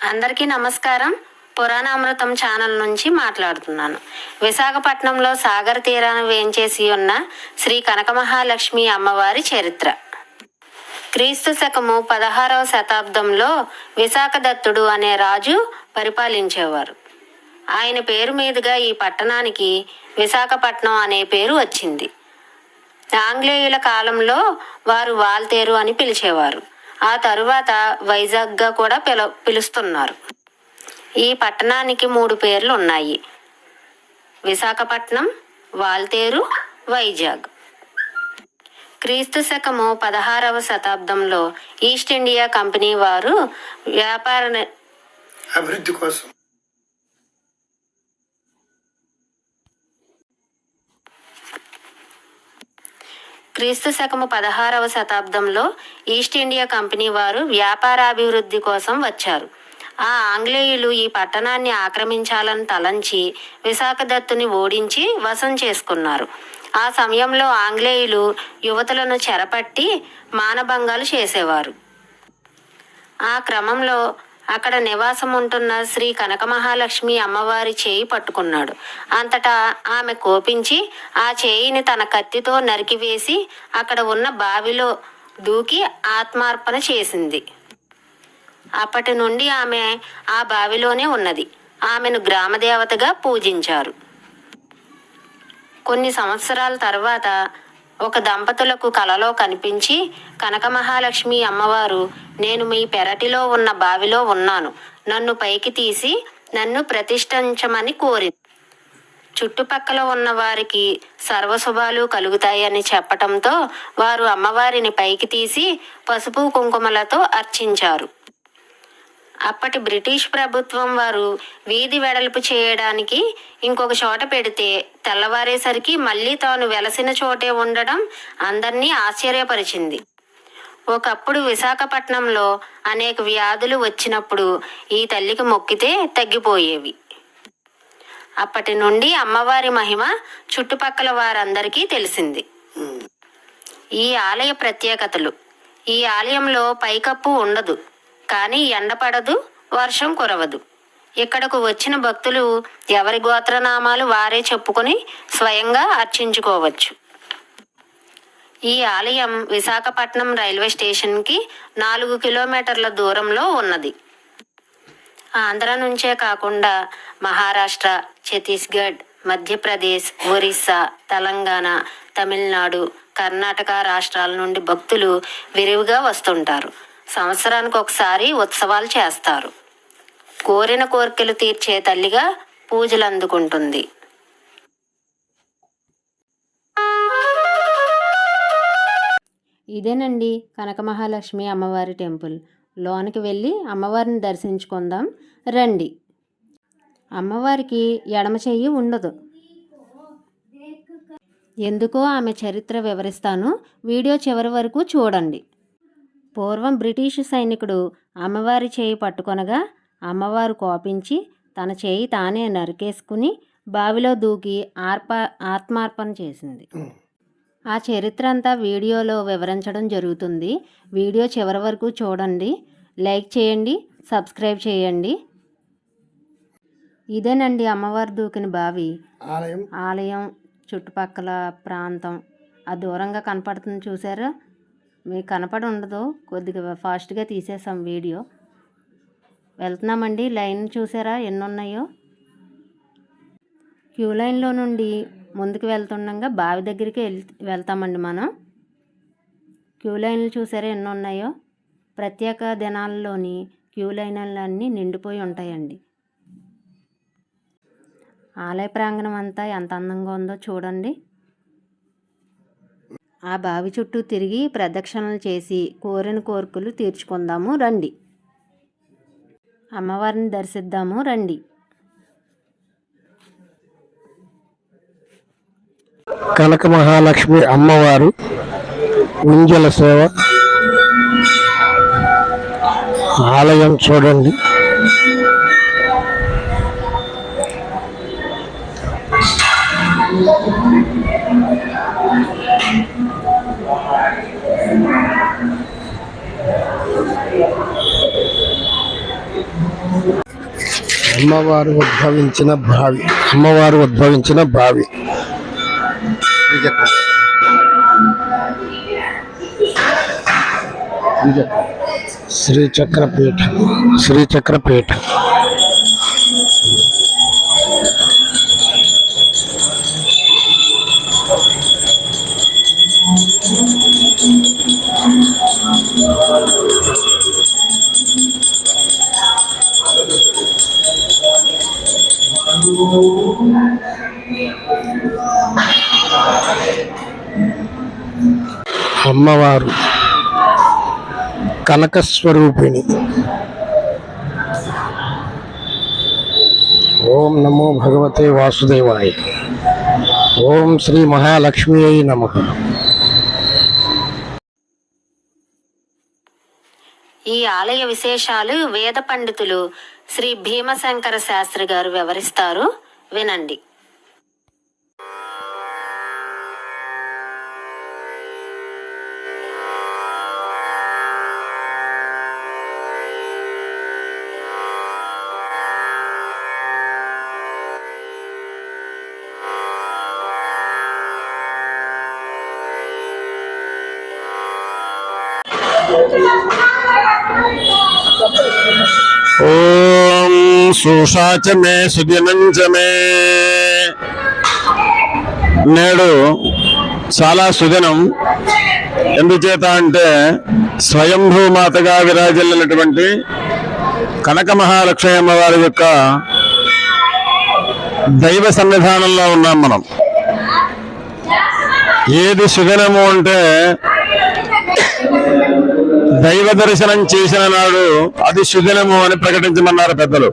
అందరికీ నమస్కారం. పురాణామృతం ఛానల్ నుంచి మాట్లాడుతున్నాను. విశాఖపట్నంలో సాగర్ తీరాన వేంచేసి ఉన్న శ్రీ కనకమహాలక్ష్మి అమ్మవారి చరిత్ర. క్రీస్తు శకము 16వ శతాబ్దంలో విశాఖదత్తుడు అనే రాజు పరిపాలించేవారు. ఆయన పేరు మీదుగా ఈ పట్టణానికి విశాఖపట్నం అనే పేరు వచ్చింది. ఆంగ్లేయుల కాలంలో వారు వాల్తేరు అని పిలిచేవారు. ఆ తరువాత వైజాగ్గా కూడా పిలుస్తున్నారు. ఈ పట్టణానికి 3 పేర్లు ఉన్నాయి: విశాఖపట్నం, వాల్తేరు, వైజాగ్. క్రీస్తు శకము 16వ శతాబ్దంలో ఈస్ట్ ఇండియా కంపెనీ వారు వ్యాపార అభివృద్ధి కోసం క్రీస్తు శకము 16వ శతాబ్దంలో ఈస్ట్ ఇండియా కంపెనీ వారు వ్యాపారాభివృద్ధి కోసం వచ్చారు. ఆ ఆంగ్లేయులు ఈ పట్టణాన్ని ఆక్రమించాలని తలంచి విశాఖదత్తుని ఓడించి వశం చేసుకున్నారు. ఆ సమయంలో ఆంగ్లేయులు యువతులను చెరపట్టి మానభంగాలు చేసేవారు. ఆ క్రమంలో అక్కడ నివాసం ఉంటున్న శ్రీ కనకమహాలక్ష్మి అమ్మవారి చేయి పట్టుకున్నాడు. అంతటా ఆమె కోపించి ఆ చేయిని తన కత్తితో నరికివేసి అక్కడ ఉన్న బావిలో దూకి ఆత్మార్పణ చేసింది. అప్పటి నుండి ఆమె ఆ బావిలోనే ఉన్నది. ఆమెను గ్రామదేవతగా పూజించారు. కొన్ని సంవత్సరాల తర్వాత ఒక దంపతులకు కలలో కనిపించి, కనకమహాలక్ష్మి అమ్మవారు, నేను మీ పెరటిలో ఉన్న బావిలో ఉన్నాను, నన్ను పైకి తీసి నన్ను ప్రతిష్ఠించమని కోరింది. చుట్టుపక్కల ఉన్న వారికి సర్వశుభాలు కలుగుతాయని చెప్పటంతో వారు అమ్మవారిని పైకి తీసి పసుపు కుంకుమలతో అర్చించారు. అప్పటి బ్రిటిష్ ప్రభుత్వం వారు వీధి వెడల్పు చేయడానికి ఇంకొక చోట పెడితే తెల్లవారేసరికి మళ్ళీ తాను వెలసిన చోటే ఉండడం అందరినీ ఆశ్చర్యపరిచింది. ఒకప్పుడు విశాఖపట్నంలో అనేక వ్యాధులు వచ్చినప్పుడు ఈ తల్లికి మొక్కితే తగ్గిపోయేవి. అప్పటి నుండి అమ్మవారి మహిమ చుట్టుపక్కల వారందరికీ తెలిసింది. ఈ ఆలయ ప్రత్యేకతలు: ఈ ఆలయంలో పైకప్పు ఉండదు, కానీ ఎండపడదు, వర్షం కురవదు. ఇక్కడకు వచ్చిన భక్తులు ఎవరి గోత్రనామాలు వారే చెప్పుకొని స్వయంగా అర్చించుకోవచ్చు. ఈ ఆలయం విశాఖపట్నం రైల్వే స్టేషన్కి 4 కిలోమీటర్ల దూరంలో ఉన్నది. ఆంధ్ర నుంచే కాకుండా మహారాష్ట్ర, ఛత్తీస్గఢ్, మధ్యప్రదేశ్, ఒరిస్సా, తెలంగాణ, తమిళనాడు, కర్ణాటక రాష్ట్రాల నుండి భక్తులు విరివిగా వస్తుంటారు. సంవత్సరానికి ఒకసారి ఉత్సవాలు చేస్తారు. కోరిన కోరికలు తీర్చే తల్లిగా పూజలు అందుకుంటుంది. ఇదేనండి కనకమహాలక్ష్మి అమ్మవారి టెంపుల్. లోనికి వెళ్ళి అమ్మవారిని దర్శించుకుందాం రండి. అమ్మవారికి ఎడమ చెయ్యి ఉండదు. ఎందుకో ఆమె చరిత్ర వివరిస్తాను, వీడియో చివరి వరకు చూడండి. పూర్వం బ్రిటిష్ సైనికుడు అమ్మవారి చేయి పట్టుకొనగా అమ్మవారు కోపించి తన చేయి తానే నరికేసుకుని బావిలో దూకి ఆత్మార్పణ చేసింది. ఆ చరిత్ర అంతా వీడియోలో వివరించడం జరుగుతుంది. వీడియో చివరి వరకు చూడండి, లైక్ చేయండి, సబ్స్క్రైబ్ చేయండి. ఇదేనండి అమ్మవారు దూకిన బావి. ఆలయం చుట్టుపక్కల ప్రాంతం ఆ దూరంగా కనపడుతుంది, చూసారా? మీకు కనపడి ఉండదు, కొద్దిగా ఫాస్ట్గా తీసేసాం వీడియో. వెళ్తున్నామండి. లైన్ చూసారా ఎన్ని ఉన్నాయో? క్యూ లైన్లో నుండి ముందుకు వెళ్తుండగా బావి దగ్గరికి వెళ్తామండి మనం. క్యూ లైన్లు చూసారా ఎన్ని ఉన్నాయో? ప్రత్యేక దినాల్లోని క్యూ లైన్లు అన్నీ నిండిపోయి ఉంటాయండి. ఆలయ ప్రాంగణం అంతా ఎంత అందంగా ఉందో చూడండి. ఆ బావి చుట్టూ తిరిగి ప్రదక్షిణలు చేసి కోరిన కోరికలు తీర్చుకుందాము రండి. అమ్మవారిని దర్శిద్దాము రండి. కనకమహాలక్ష్మి అమ్మవారు ఉంజల సేవ ఆలయం చూడండి. అమ్మవారు ఉద్భవించిన బావి. అమ్మవారు ఉద్భవించిన బావి. శ్రీచక్రపీఠ. శ్రీచక్రపీఠ. అమ్మవారు కనకస్వరూపిణి. ఓం నమో భగవతే వాసుదేవాయ. ఓం శ్రీ మహాలక్ష్మి అయి నమః. ఈ ఆలయ విశేషాలు వేద పండితులు శ్రీ భీమశంకర శాస్త్రి గారు వివరిస్తారు, వినండి. ఓం సుషాచ మే సుదినంచ మే. నేడు చాలా సుదినం. ఎందుచేత అంటే స్వయంభూమాతగా విరాజిల్లినటువంటి కనక మహాలక్ష్మి అమ్మవారి యొక్క దైవ సన్నిధానంలో ఉన్నాం మనం. ఏది సుదినము అంటే దైవ దర్శనం చేసిన నాడు అది సుదినము అని ప్రకటించమన్నారు పెద్దలు.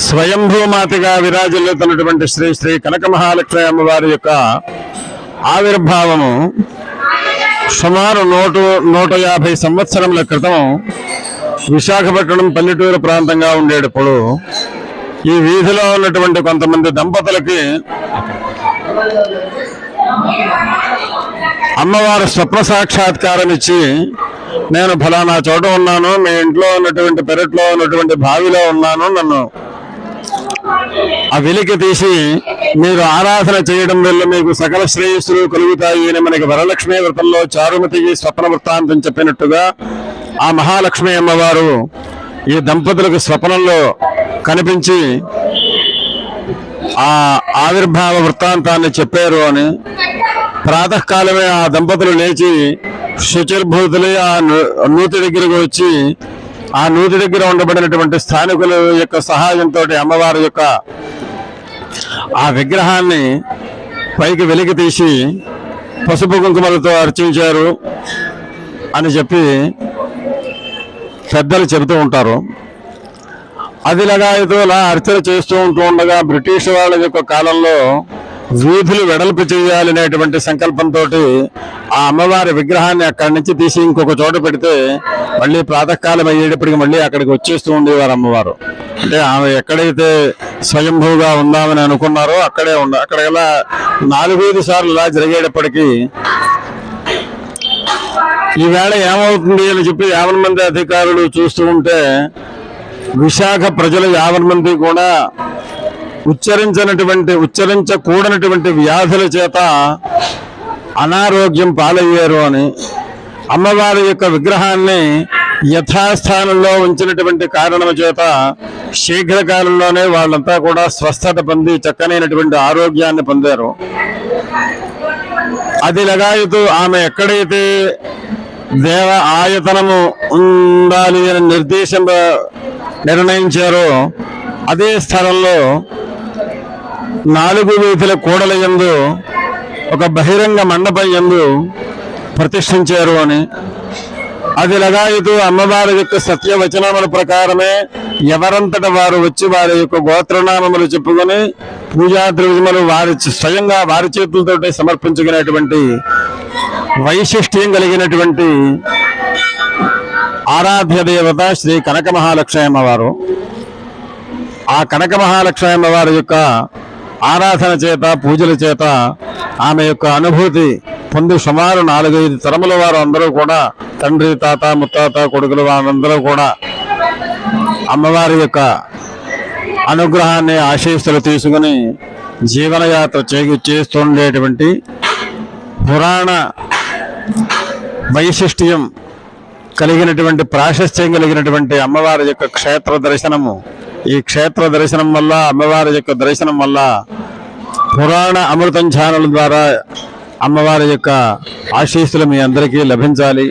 స్వయంభూమాతగా విరాజిల్లుతున్నటువంటి శ్రీ శ్రీ కనక మహాలక్ష్మి అమ్మవారి యొక్క ఆవిర్భావము సుమారు 150 సంవత్సరముల క్రితం విశాఖపట్నం పల్లెటూరు ప్రాంతంగా ఉండేటప్పుడు ఈ వీధిలో ఉన్నటువంటి కొంతమంది దంపతులకి అమ్మవారు స్వప్న సాక్షాత్కారం ఇచ్చి, నేను ఫలానా చోట ఉన్నాను, మీ ఇంట్లో ఉన్నటువంటి పెరట్లో ఉన్నటువంటి బావిలో ఉన్నాను, నన్ను ఆ వెలికి తీసి మీరు ఆరాధన చేయడం వల్ల మీకు సకల శ్రేయస్సులు కలుగుతాయి అని మనకి వరలక్ష్మి వ్రతంలో చారుమతికి స్వప్న వృత్తాంతం చెప్పినట్టుగా ఆ మహాలక్ష్మి అమ్మవారు ఈ దంపతులకు స్వప్నంలో కనిపించి ఆ ఆవిర్భావ వృత్తాంతాన్ని చెప్పారు అని. ప్రాతకాలమే ఆ దంపతులు లేచి శుచిర్భూతులై ఆ నూతి దగ్గరకు వచ్చి ఆ నూతి దగ్గర ఉండబడినటువంటి స్థానికుల యొక్క సహాయంతో అమ్మవారి యొక్క ఆ విగ్రహాన్ని పైకి వెలికి తీసి పసుపు కుంకుమలతో అర్చించారు అని చెప్పి పెద్దలు చెబుతూ ఉంటారు. అది లగాయతోలా అర్చన చేస్తూ ఉండగా బ్రిటిష్ వాళ్ళ యొక్క కాలంలో వీధులు వెడల్పు చేయాలనేటువంటి సంకల్పంతో ఆ అమ్మవారి విగ్రహాన్ని అక్కడి నుంచి తీసి ఇంకొక చోట పెడితే మళ్ళీ ప్రాతకాలం అయ్యేటప్పటికి మళ్ళీ అక్కడికి వచ్చేస్తూ ఉండేవారు అమ్మవారు. అంటే ఆమె ఎక్కడైతే స్వయంభూగా ఉందామని అనుకున్నారో అక్కడే అక్కడికల్లా 4-5 సార్లు ఇలా జరిగేటప్పటికీ ఈవేళ ఏమవుతుంది అని చెప్పి 50 మంది అధికారులు చూస్తూ ఉంటే విశాఖ ప్రజలు 50 మంది కూడా ఉచ్చరించకూడనటువంటి వ్యాధుల చేత అనారోగ్యం పాలయ్యారు అని, అమ్మవారి యొక్క విగ్రహాన్ని యథాస్థానంలో ఉంచినటువంటి కారణం చేత శీఘ్రకాలంలోనే వాళ్ళంతా కూడా స్వస్థత పొంది చక్కనైనటువంటి ఆరోగ్యాన్ని పొందారు. అది లగాయతూ ఆమె ఎక్కడైతే దేవ ఆయతనము ఉండాలి అని నిర్ణయించారో అదే స్థలంలో 4 వీధుల కూడల యందు ఒక బహిరంగ మండపం యందు ప్రతిష్ఠించారు అని. అది లగాయతూ అమ్మవారి యొక్క సత్యవచనముల ప్రకారమే ఎవరంతట వారు వచ్చి వారి యొక్క గోత్రనామములు చెప్పుకొని పూజా ద్రవ్యములు స్వయంగా వారి చేతులతో సమర్పించుకునేటువంటి వైశిష్ట్యం కలిగినటువంటి ఆరాధ్య దేవత శ్రీ కనక మహాలక్ష్మి అమ్మవారు. ఆ కనక మహాలక్ష్మి అమ్మవారి యొక్క ఆరాధన చేత పూజల చేత ఆమె యొక్క అనుభూతి పొంది సుమారు 4-5 తరముల వారు అందరూ కూడా తండ్రి, తాత, ముత్తాత, కొడుకులు వాళ్ళందరూ కూడా అమ్మవారి యొక్క అనుగ్రహాన్ని, ఆశీస్సులు తీసుకుని జీవనయాత్ర చేస్తుండేటువంటి పురాణ వైశిష్ట్యం కలిగినటువంటి, ప్రాశస్త్యం కలిగినటువంటి అమ్మవారి యొక్క క్షేత్ర దర్శనము. ఈ క్షేత్ర దర్శనం వల్ల, అమ్మవారి యొక్క దర్శనం వల్ల పురాణ అమృతం ఛానల్ ద్వారా అమ్మవారి యొక్క ఆశీస్సులు మీ అందరికీ లభించాలి.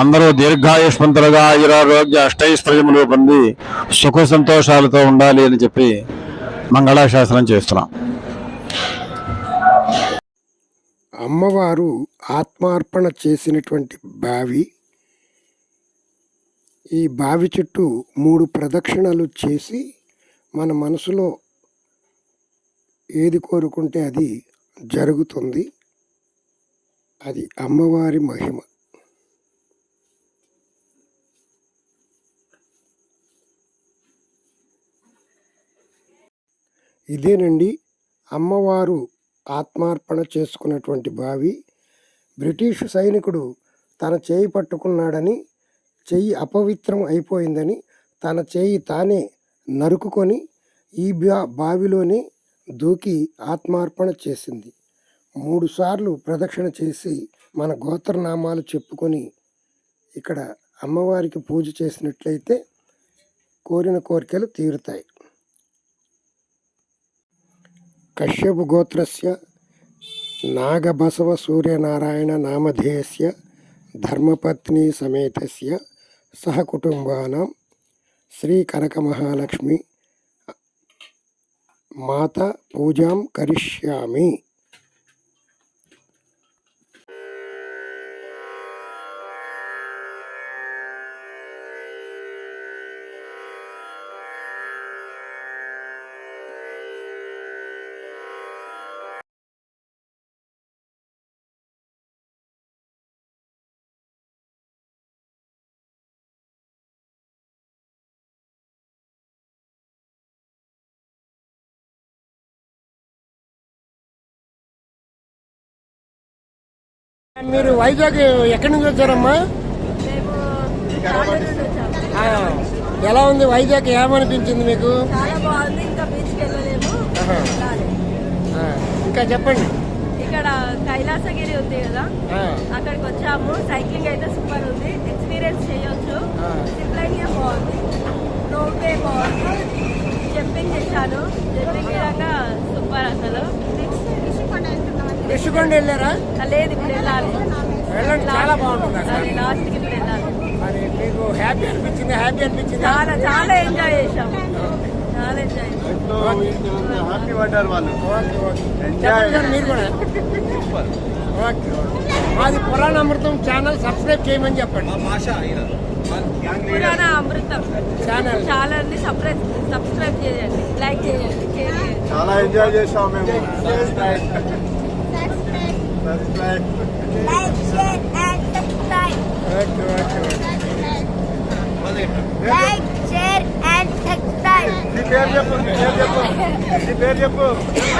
అందరూ దీర్ఘాయుష్మంతులుగా, ఆయురారోగ్య అష్టైశ్వర్యములు పొంది సుఖ సంతోషాలతో ఉండాలి అని చెప్పి మంగళాశాసనం చేస్తున్నాం. అమ్మవారు ఆత్మార్పణ చేసినటువంటి బావి. ఈ బావి చుట్టూ 3 ప్రదక్షిణలు చేసి మన మనసులో ఏది కోరుకుంటే అది జరుగుతుంది. అది అమ్మవారి మహిమ. ఇదేనండి అమ్మవారు ఆత్మార్పణ చేసుకున్నటువంటి బావి. బ్రిటిష్ సైనికుడు తన చేయి పట్టుకున్నాడని, చెయ్యి అపవిత్రం అయిపోయిందని తన చేయి తానే నరుకుకొని ఈ బావిలోనే దూకి ఆత్మార్పణ చేసింది. 3 సార్లు ప్రదక్షిణ చేసి మన గోత్రనామాలు చెప్పుకొని ఇక్కడ అమ్మవారికి పూజ చేసినట్లయితే కోరిన కోరికలు తీరుతాయి. కశ్యప గోత్రస్య నాగబసవ సూర్యనారాయణ నామధేయస్య ధర్మపత్ని సమేతస్య సహ కుటుంబానాం శ్రీ కనక మహాలక్ష్మి మాత పూజాం కరిష్యామి. మీరు వైజాగ్ ఎక్కడి నుంచి వచ్చారమ్మా? ఎలా ఉంది వైజాగ్? ఏమనిపించింది మీకు? చాలా బాగుంది. ఇంకా బీచ్కి వెళ్ళలేము. ఇంకా చెప్పండి. ఇక్కడ కైలాసగిరి ఉంది కదా, అక్కడికి వచ్చాము. సైక్లింగ్ అయితే సూపర్ ఉంది, ఎక్స్పీరియన్స్ చేయొచ్చు. జిప్లైన్ బాగుంది, రోప్వే బాగుంది, జంపింగ్ చేశాను. జంపింగ్ చేయక సూపర్ అసలు. రిషికొండ వెళ్ళారా? లేదు, ఇప్పుడు వెళ్ళాలి. వెళ్ళండి, చాలా బాగుంటుంది. లాస్ట్కి ఇప్పుడు వెళ్ళాలి. మరి మీకు హ్యాపీ అనిపించింది? హ్యాపీ అనిపించింది? చాలా చాలా ఎంజాయ్ చేసాం. చాలా ఎంజాయ్ హ్యాపీ పడ్డారు వాళ్ళు. మీరు కూడా మాది పురాణ అమృతం ఛానల్ సబ్స్క్రైబ్ చేయమని చెప్పండి. పురాణ అమృతం ఛానల్ ని సబ్స్క్రైబ్ చేయండి, లైక్ చేయండి, షేర్ చేయండి. చాలా ఎంజాయ్ చేసాం మేము. Like, share and subscribe. Like, share and subscribe.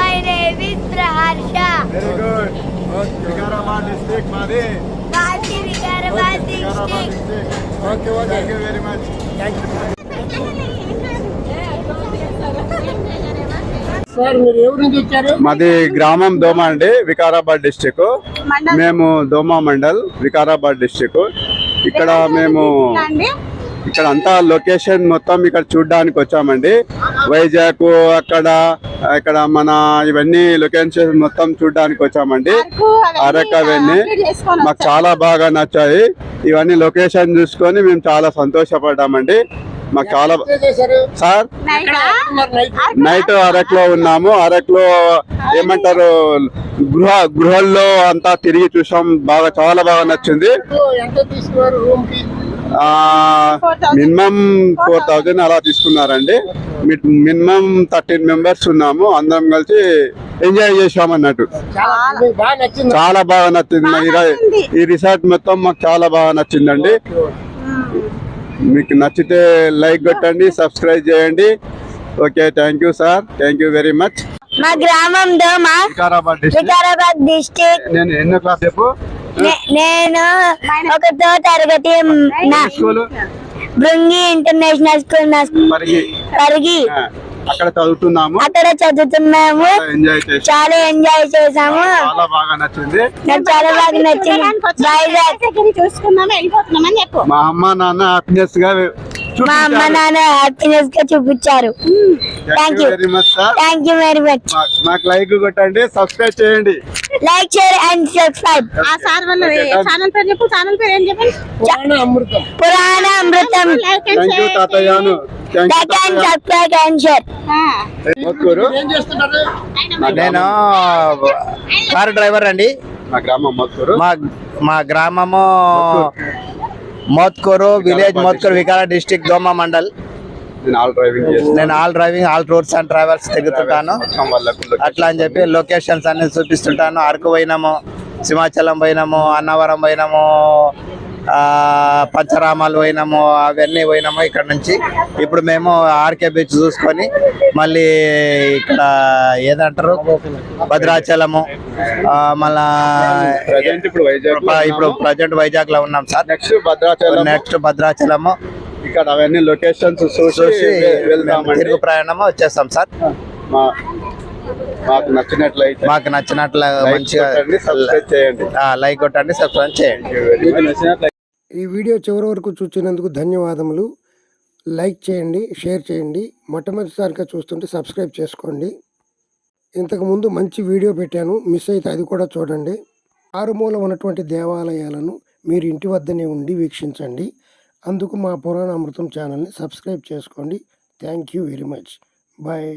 My name is Praharsha. Very good. Vikarabad district మాది. Vashi Vikarabad district. Okay. Thank you very much. Thank you. Sir, మీరు ఎవరి నుంచి వచ్చారు? మాది గ్రామం దోమ అండి, వికారాబాద్ డిస్టిక్. మేము దోమ మండల్, వికారాబాద్ డిస్టిక్. ఇక్కడ మేము ఇక్కడ అంతా లొకేషన్ మొత్తం ఇక్కడ చూడడానికి వచ్చామండి. వైజాగ్ అక్కడ మన ఇవన్నీ లొకేషన్ మొత్తం చూడడానికి వచ్చామండి. అరకు అవన్నీ మాకు చాలా బాగా నచ్చాయి. ఇవన్నీ లొకేషన్ చూసుకొని మేము చాలా సంతోషపడ్డామండి. మాకు చాలా సార్ నైట్ అరకులో ఉన్నాము. అరకులో ఏమంటారు, గృహాల్లో అంతా తిరిగి చూసాం. చాలా బాగా నచ్చింది. మినిమం 4,000 అలా తీసుకున్నారండి. మినిమం 13 మెంబర్స్ ఉన్నాము. అందరం కలిసి ఎంజాయ్ చేసాం అన్నట్టు. చాలా బాగా నచ్చింది. ఈ రిసార్ట్ మొత్తం మాకు చాలా బాగా నచ్చిందండి. మీకు నచ్చితే లైక్ కొట్టండి, సబ్స్క్రైబ్ చేయండి. Okay, thank you sir, thank you very much. మా గ్రామం దోమ, వికారాబాద్ వికారాబాద్ డిస్ట్రిక్ట్. నేను ఎన్నో క్లాస్ చెప్పు? నేను ఒకటో తరగతి school Brungi international school Parigi అక్కడ చదువుతున్నాము. అక్కడ చదువుతున్నాము. ఎంజాయ్ చేసి చాలా ఎంజాయ్ చేసాము. చాలా బాగా నచ్చింది. నాకు చాలా బాగా నచ్చింది. వైజాగ్ చూసుకున్నాము, వెళ్ళిపోతున్నామని చెప్పు. మా అమ్మ నాన్న హ్యాపీనెస్ గా మా అమ్మ నాన్న హ్యాపీనెస్ గా చూపించారు. Thank you very much sir. Thank you very much. మాకు లైక్ కొట్టండి, సబ్స్క్రైబ్ చేయండి. Like share and subscribe. ఆ సార్ వల్ల ఛానల్ పేరు చెప్పు. ఛానల్ పేరు ఏం చెప్పండి? పురాణ అమృతం. థ్యాంక్ యూ తాతయ్యను. Like and subscribe and share. Mokkuru. నేను కారు డ్రైవర్ అండి. మా గ్రామం మొక్కూరు. మా గ్రామము మోత్కూరు విలేజ్, మోత్కూరు వికారా డిస్ట్రిక్ట్, దోమ మండల్. నేను all driving all tours and travels తిరుగుతుంటాను. అట్లా అని చెప్పి లొకేషన్స్ అన్ని చూపిస్తుంటాను. అరకు పోయినాము, సింహాచలం పోయినాము, అన్నవరం పోయినాము, పంచరామాలు పోయినాము, అవన్నీ పోయినాము. ఇక్కడ నుంచి ఇప్పుడు మేము ఆర్కే బీచ్ చూసుకొని మళ్ళీ ఇక్కడ ఏదంటారు భద్రాచలము, మళ్ళా ఇప్పుడు ప్రజెంట్ వైజాగ్ లో ఉన్నాం సార్. నెక్స్ట్ భద్రాచలము. ఇక్కడ అవన్నీ లొకేషన్స్ చూసి తిరుగు ప్రయాణము వచ్చేస్తాం సార్. మాకు నచ్చినట్లయితే మంచిగా సబ్స్క్రైబ్ చేయండి. లైక్ కొట్టండి, సబ్స్క్రైబ్ చేయండి. ఈ వీడియో చివరి వరకు చూసినందుకు ధన్యవాదములు. లైక్ చేయండి, షేర్ చేయండి. మొట్టమొదటిసారిగా చూస్తుంటే సబ్స్క్రైబ్ చేసుకోండి. ఇంతకుముందు మంచి వీడియో పెట్టాను, మిస్ అయితే అది కూడా చూడండి. ఆరుమూల ఉన్నటువంటి దేవాలయాలను మీరు ఇంటి వద్దనే ఉండి వీక్షించండి. అందుకు మా పురాణ అమృతం ఛానల్ని సబ్స్క్రైబ్ చేసుకోండి. Thank you very much. Bye.